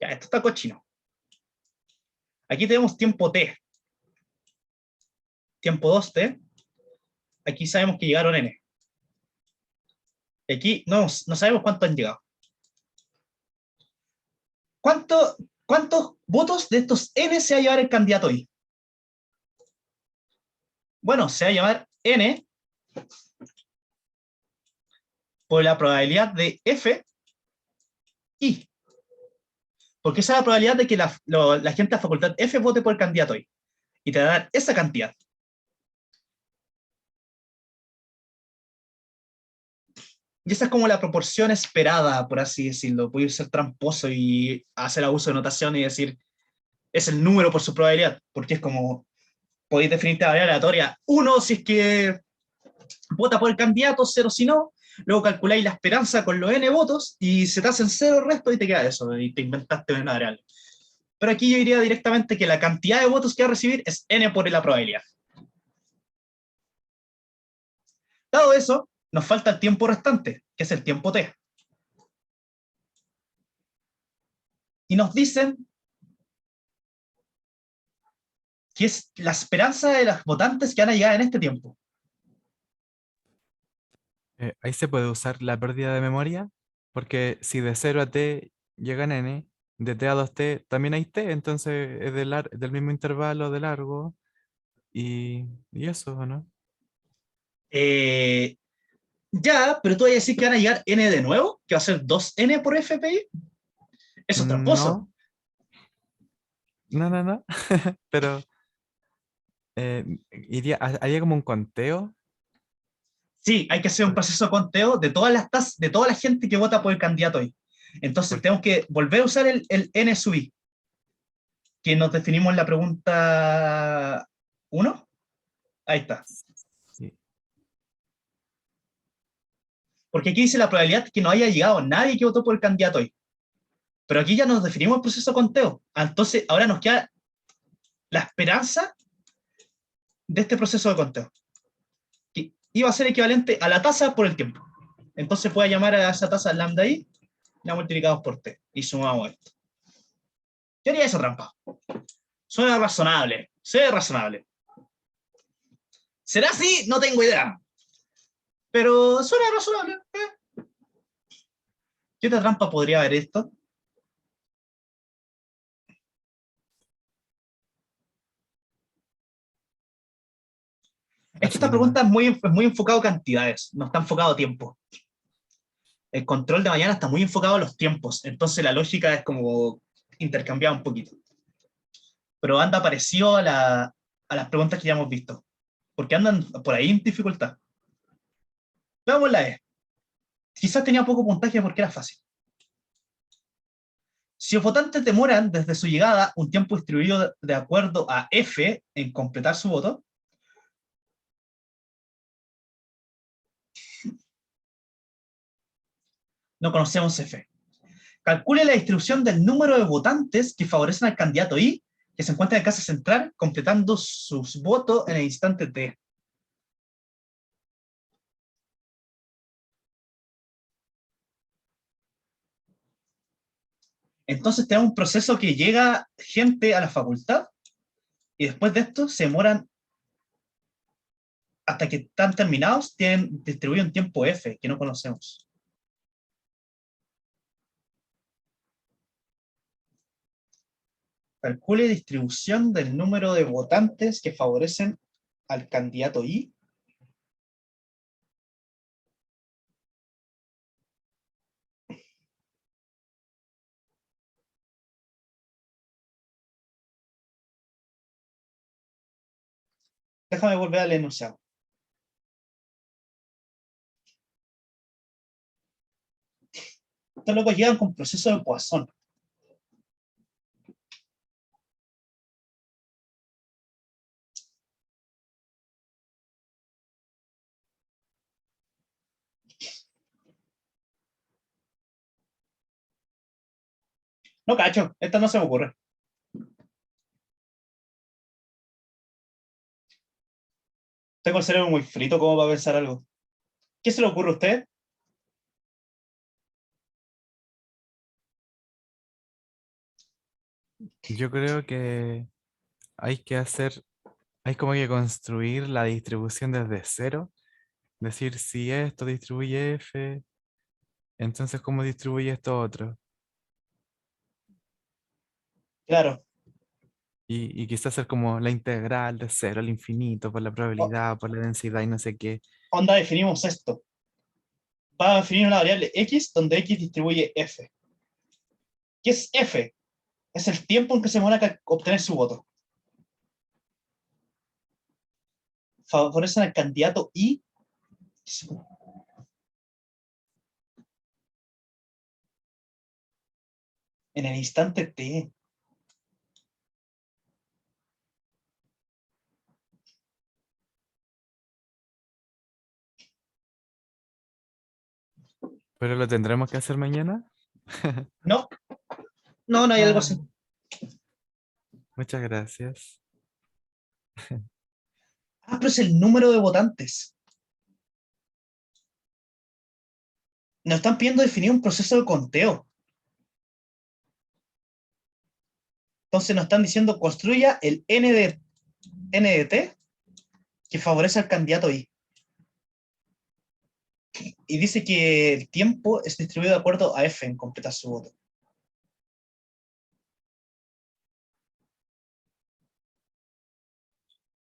Ya, esto está cochino. Aquí tenemos tiempo T. Tiempo 2T. Aquí sabemos que llegaron N. Y aquí no sabemos cuántos han llegado. ¿Cuántos votos de estos N se va a llevar el candidato I? Bueno, se va a llamar N por la probabilidad de F I. Porque esa es la probabilidad de que la gente de la facultad F vote por el candidato I. Y te va a dar esa cantidad. Y esa es como la proporción esperada, por así decirlo. Puede ser tramposo y hacer abuso de notación y decir, es el número por su probabilidad. Porque es como, podéis definir la variable aleatoria 1 si es que vota por el candidato, 0 si no. Luego calculáis la esperanza con los n votos y se te hacen 0 el resto y te queda eso. Y te inventaste una variable. Pero aquí yo diría directamente que la cantidad de votos que va a recibir es n por la probabilidad. Dado eso, nos falta el tiempo restante, que es el tiempo t. Y nos dicen que es la esperanza de los votantes que van a llegar en este tiempo. Ahí se puede usar la pérdida de memoria, porque si de 0 a t llegan n, de t a 2t también hay t, entonces es del mismo intervalo de largo, y eso, ¿no? Ya, pero tú vas a decir que van a llegar n de nuevo, que va a ser 2n por FPI. Eso es tramposo. No, pero haría como un conteo. Sí, hay que hacer un proceso de conteo de todas las de toda la gente que vota por el candidato hoy. Entonces tenemos que volver a usar el n sub i, que nos definimos en la pregunta 1. Ahí está. Sí. Porque aquí dice la probabilidad que no haya llegado nadie que votó por el candidato hoy. Pero aquí ya nos definimos el proceso de conteo. Entonces ahora nos queda la esperanza de este proceso de conteo, que iba a ser equivalente a la tasa por el tiempo. Entonces puede llamar a esa tasa lambda i, la multiplicamos por t, y sumamos esto. Yo haría esa trampa. Suena razonable, se ve razonable. ¿Será así? No tengo idea. Pero suena razonable. ¿Qué otra trampa podría haber esto? Es que esta pregunta es muy enfocado a cantidades, no está enfocado a tiempo. El control de mañana está muy enfocado a los tiempos, entonces la lógica es como intercambiada un poquito. Pero anda parecido a las preguntas que ya hemos visto, porque andan por ahí en dificultad. Veamos la E. Quizás tenía poco puntaje porque era fácil. Si los votantes demoran desde su llegada un tiempo distribuido de acuerdo a F en completar su voto, no conocemos F. Calcule la distribución del número de votantes que favorecen al candidato I, que se encuentra en casa central, completando sus votos en el instante T. Entonces tenemos un proceso que llega gente a la facultad y después de esto se demoran hasta que están terminados, tienen distribuido un tiempo F que no conocemos. Calcule distribución del número de votantes que favorecen al candidato I. Déjame volver al enunciado. Estos locos llegan con proceso de Poisson. No cacho, esta no se me ocurre. Tengo el cerebro muy frito como para pensar algo. ¿Qué se le ocurre a usted? Yo creo que hay que hacer, hay como que construir la distribución desde cero. Decir si esto distribuye F, entonces cómo distribuye esto otro. Claro. Y quizás hacer como la integral de cero al infinito por la probabilidad, por la densidad y no sé qué. Onda, definimos esto. Va a definir una variable x donde x distribuye f. ¿Qué es f? Es el tiempo en que se demora a obtener su voto. Favorecen al candidato I. En el instante t. Pero lo tendremos que hacer mañana. No, no hay algo Ah, así. muchas gracias. Ah, pero es el número de votantes. Nos están pidiendo definir un proceso de conteo. Entonces nos están diciendo construya el N de T que favorece al candidato I. Y dice que el tiempo es distribuido de acuerdo a F en completar su voto.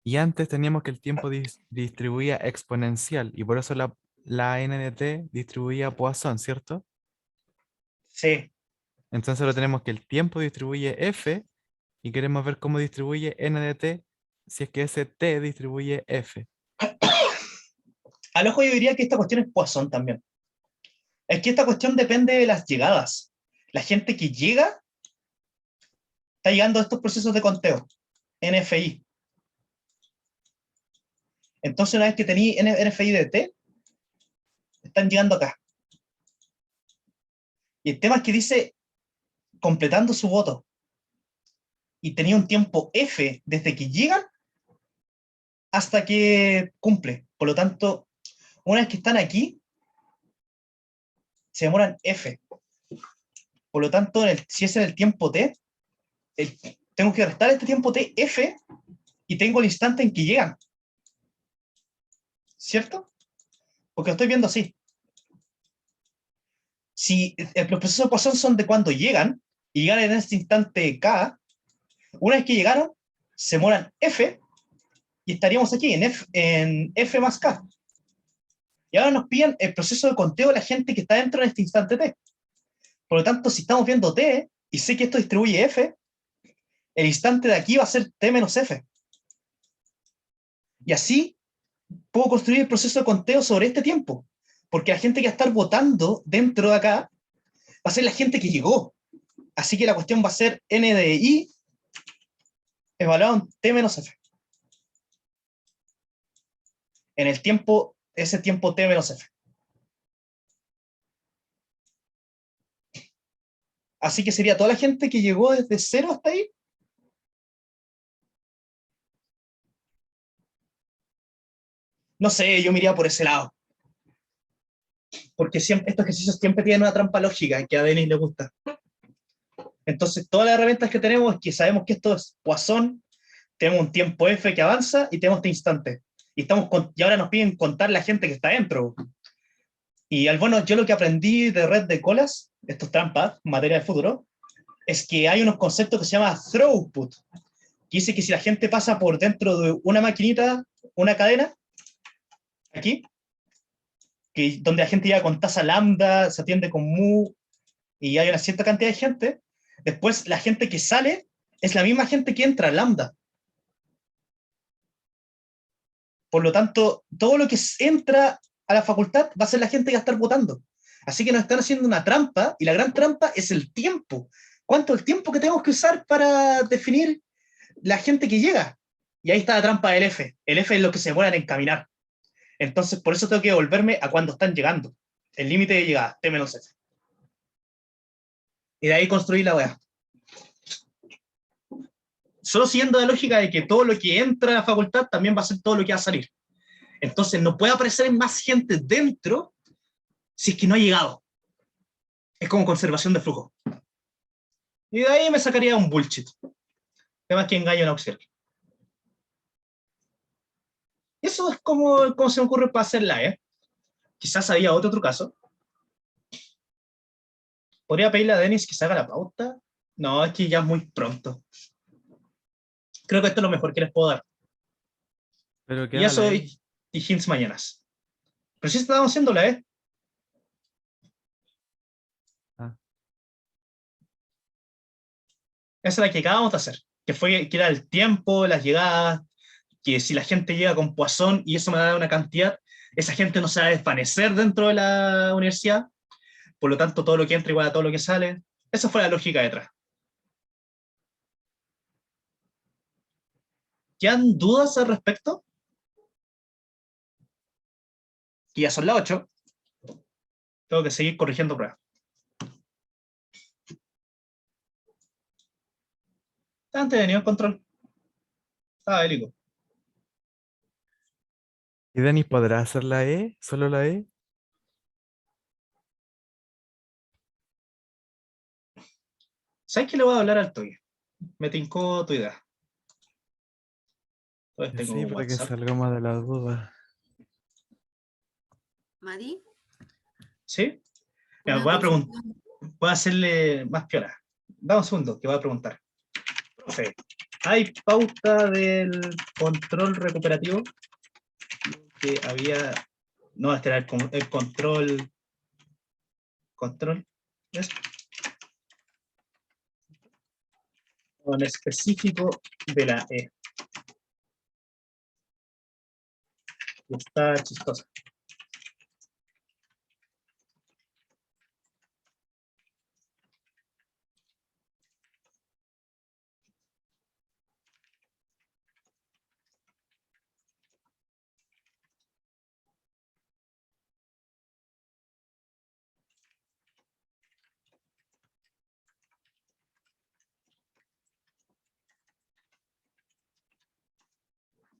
Y antes teníamos que el tiempo distribuía exponencial y por eso la n de t distribuía Poisson, ¿cierto? Sí, Entonces ahora tenemos que el tiempo distribuye f y queremos ver cómo distribuye n de t si es que ese t distribuye f. al ojo yo diría que esta cuestión es Poisson también. Es que esta cuestión depende de las llegadas. La gente que llega está llegando a estos procesos de conteo, NFI. Entonces una vez que tenéis NFI de T, están llegando acá. Y el tema es que dice completando su voto. Y tenía un tiempo F desde que llegan hasta que cumple. Por lo tanto, una vez que están aquí, se demoran F. Por lo tanto, si es en el tiempo T, tengo que restar este tiempo T F y tengo el instante en que llegan. ¿Cierto? Porque lo estoy viendo así. Si los procesos de Poisson son de cuando llegan, y llegan en este instante K, una vez que llegaron, se demoran F, y estaríamos aquí en F más K. Y ahora nos piden el proceso de conteo de la gente que está dentro de este instante T. Por lo tanto, si estamos viendo T, y sé que esto distribuye F, el instante de aquí va a ser T menos F. Y así puedo construir el proceso de conteo sobre este tiempo. Porque la gente que va a estar votando dentro de acá va a ser la gente que llegó. Así que la cuestión va a ser N de I evaluado en T menos F. En el tiempo, ese tiempo T menos F. Así que sería toda la gente que llegó desde 0 hasta ahí. No sé, yo me iría por ese lado. Porque siempre, estos ejercicios siempre tienen una trampa lógica que a Denis le gusta. Entonces, todas las herramientas que tenemos es que sabemos que esto es Poisson, tenemos un tiempo F que avanza y tenemos este instante. Y ahora nos piden contar la gente que está dentro. Y al bueno, yo lo que aprendí de red de colas, estos trampas, materia de futuro, es que hay unos conceptos que se llama throughput, que dice que si la gente pasa por dentro de una maquinita, una cadena, aquí, donde la gente llega con tasa lambda, se atiende con mu, y hay una cierta cantidad de gente, después la gente que sale es la misma gente que entra, lambda. Por lo tanto, todo lo que entra a la facultad va a ser la gente que va a estar votando. Así que nos están haciendo una trampa, y la gran trampa es el tiempo. ¿Cuánto es el tiempo que tenemos que usar para definir la gente que llega? Y ahí está la trampa del F. El F es lo que se demoran en caminar. Entonces, por eso tengo que volverme a cuando están llegando. El límite de llegada, T menos F. Y de ahí construir la weá. Solo siguiendo la lógica de que todo lo que entra a la facultad también va a ser todo lo que va a salir. Entonces no puede aparecer más gente dentro si es que no ha llegado. Es como conservación de flujo. Y de ahí me sacaría un bullshit. Además que engaño en auxiliar. Eso es como se me ocurre para hacerla, ¿eh? Quizás había otro caso. ¿Podría pedirle a Denis que se haga la pauta? No, es que ya es muy pronto. Creo que esto es lo mejor que les puedo dar. Pero que Y haga eso la E. y hints mañanas. Pero sí estábamos haciéndola, ¿eh? Ah. Esa es la que acabamos de hacer. Que era el tiempo, las llegadas, que si la gente llega con Poisson y eso me da una cantidad, esa gente no se va a desvanecer dentro de la universidad. Por lo tanto, todo lo que entra igual a todo lo que sale. Esa fue la lógica detrás. ¿Quedan dudas al respecto? Y ya son las 8. Tengo que seguir corrigiendo pruebas. Antes de el control. Estaba bélico. ¿Y Denis podrá hacer la E? ¿Solo la E? ¿Sabes qué le voy a hablar al toque? Me tincó tu idea. Entonces tengo Sí, un para que WhatsApp. salgamos de la duda. Mati, ¿Sí? Mira, una consulta. voy a hacerle más piola. Dame un segundo, que voy a preguntar. Profe, ¿hay pauta del control recuperativo? Que había... No, este era el control... ¿Control? ¿Es? Con específico de la E. Está chistosa.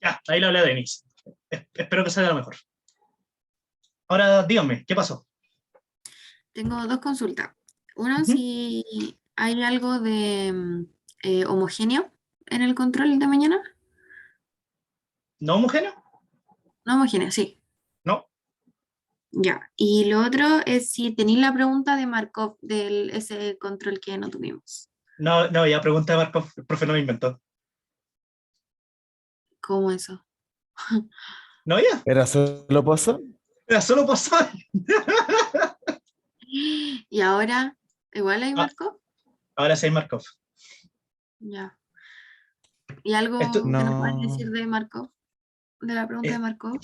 Ya, ahí le hablé a Denis. Espero que salga lo mejor. Ahora díganme, ¿qué pasó? Tengo dos consultas. Una, Ujú. si hay algo de homogéneo en el control de mañana. ¿No homogéneo? No homogéneo, sí. No. Ya. Y lo otro es si tenéis la pregunta de Markov del ese control que no tuvimos. No, no, ya pregunta de Markov, el profe no me inventó. ¿Cómo eso? No, ya. ¿Era solo pozo? Era solo pasar. Y ahora, igual hay Ah, Markov. ahora sí hay Markov. Ya. ¿Y algo Esto, que nos puedas No. decir de Markov? De la pregunta de Markov.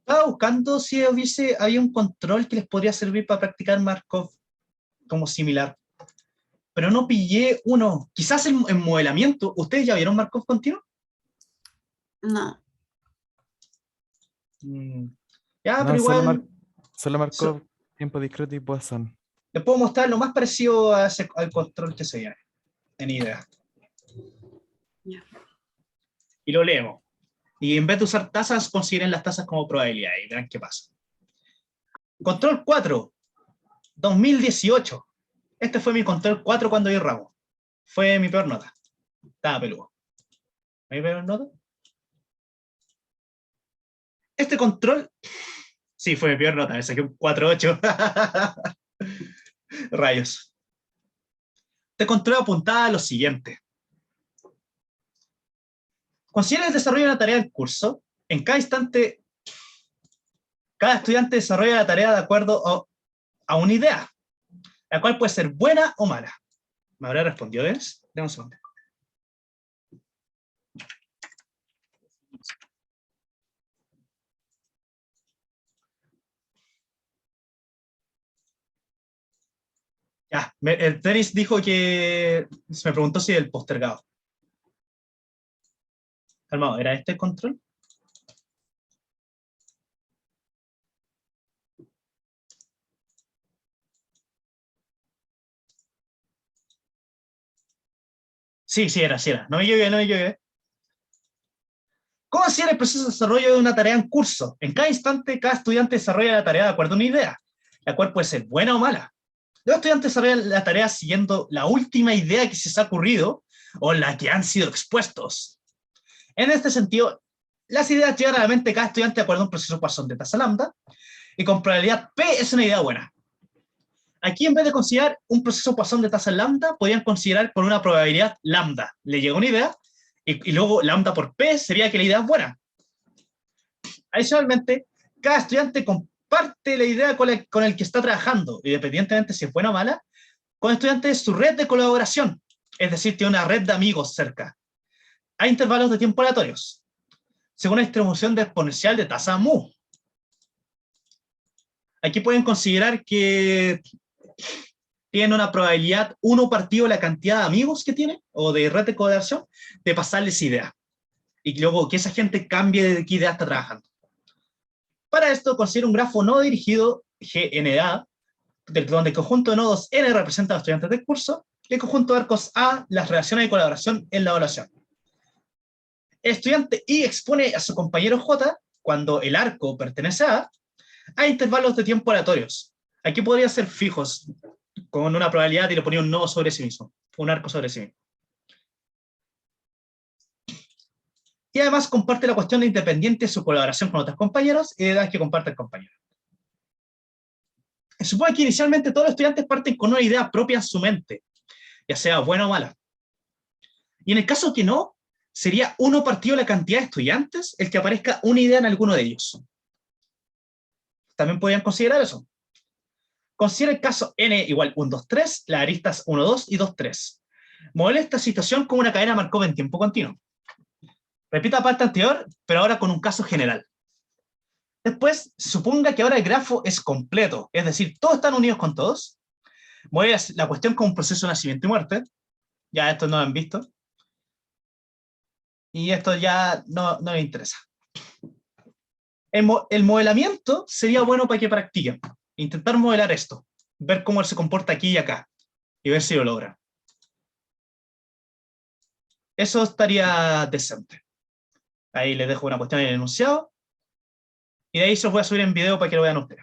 estaba buscando si había un control que les podría servir para practicar Markov como similar. Pero no pillé uno. Quizás en modelamiento. ¿Ustedes ya vieron Markov continuo? No. Mm, ya, pero No, igual solo so- marcó tiempo discreto y Poisson. les puedo mostrar lo más parecido al control que se viene. En idea. Ya. Y lo leemos. Y en vez de usar tasas, consideren las tasas como probabilidad y verán qué pasa. Control 4, 2018. Este fue mi control 4 cuando di ramo. Fue mi peor nota. Estaba peludo. ¿Mi peor nota? Este control, sí, fue mi peor nota. Me saqué un 4.8. Rayos. Este control apuntaba a lo siguiente. Considera el desarrollo de una tarea del curso. En cada instante, cada estudiante desarrolla la tarea de acuerdo a una idea, la cual puede ser buena o mala. ¿Me habrá respondido Denis? Dame un segundo. Ya, el Denis dijo que me preguntó si el postergado. Calmado, ¿era este el control? Sí, sí era. No me equivoqué, no me equivoqué. Considera el proceso de desarrollo de una tarea en curso. En cada instante, cada estudiante desarrolla la tarea de acuerdo a una idea, la cual puede ser buena o mala. Los estudiantes desarrollan la tarea siguiendo la última idea que se les ha ocurrido o la que han sido expuestos. En este sentido, las ideas llegan a la mente de cada estudiante de acuerdo a un proceso Poisson de tasa lambda, y con probabilidad P es una idea buena. Aquí, en vez de considerar un proceso Poisson de tasa lambda, podrían considerar con una probabilidad lambda. Le llega una idea, y luego lambda por P sería que la idea es buena. Adicionalmente, cada estudiante comparte la idea con el que está trabajando, independientemente si es buena o mala, con estudiantes de su red de colaboración, es decir, tiene una red de amigos cerca. Hay intervalos de tiempo aleatorios, según la distribución de exponencial de tasa mu. Aquí pueden considerar que tienen una probabilidad 1 partido la cantidad de amigos que tiene, o de red de colaboración, de pasarles idea. Y luego que esa gente cambie de qué idea está trabajando. Para esto, considero un grafo no dirigido GNA, donde el conjunto de nodos N representa a los estudiantes del curso, y el conjunto de arcos A las relaciones de colaboración en la evaluación. El estudiante I expone a su compañero J, cuando el arco pertenece a intervalos de tiempo aleatorios. Aquí podría ser fijos, con una probabilidad y le ponía un nodo sobre sí mismo, un arco sobre sí mismo. Y además comparte la cuestión de independiente de su colaboración con otros compañeros y de edades que comparte el compañero. Se supone que inicialmente todos los estudiantes parten con una idea propia en su mente, ya sea buena o mala. Y en el caso que no, sería 1 partido la cantidad de estudiantes el que aparezca una idea en alguno de ellos. También podrían considerar eso. Considera el caso n igual 1, 2, 3, las aristas 1, 2 y 2, 3. Modela esta situación como una cadena Markov en tiempo continuo. Repita la parte anterior, pero ahora con un caso general. Después, suponga que ahora el grafo es completo, es decir, todos están unidos con todos. Modela la cuestión como un proceso de nacimiento y muerte. Ya esto no lo han visto. Y esto ya no me interesa. El modelamiento sería bueno para que practiquen. Intentar modelar esto. Ver cómo se comporta aquí y acá. Y ver si lo logran. Eso estaría decente. Ahí les dejo una cuestión en el enunciado. Y de ahí se los voy a subir en video para que lo vean ustedes.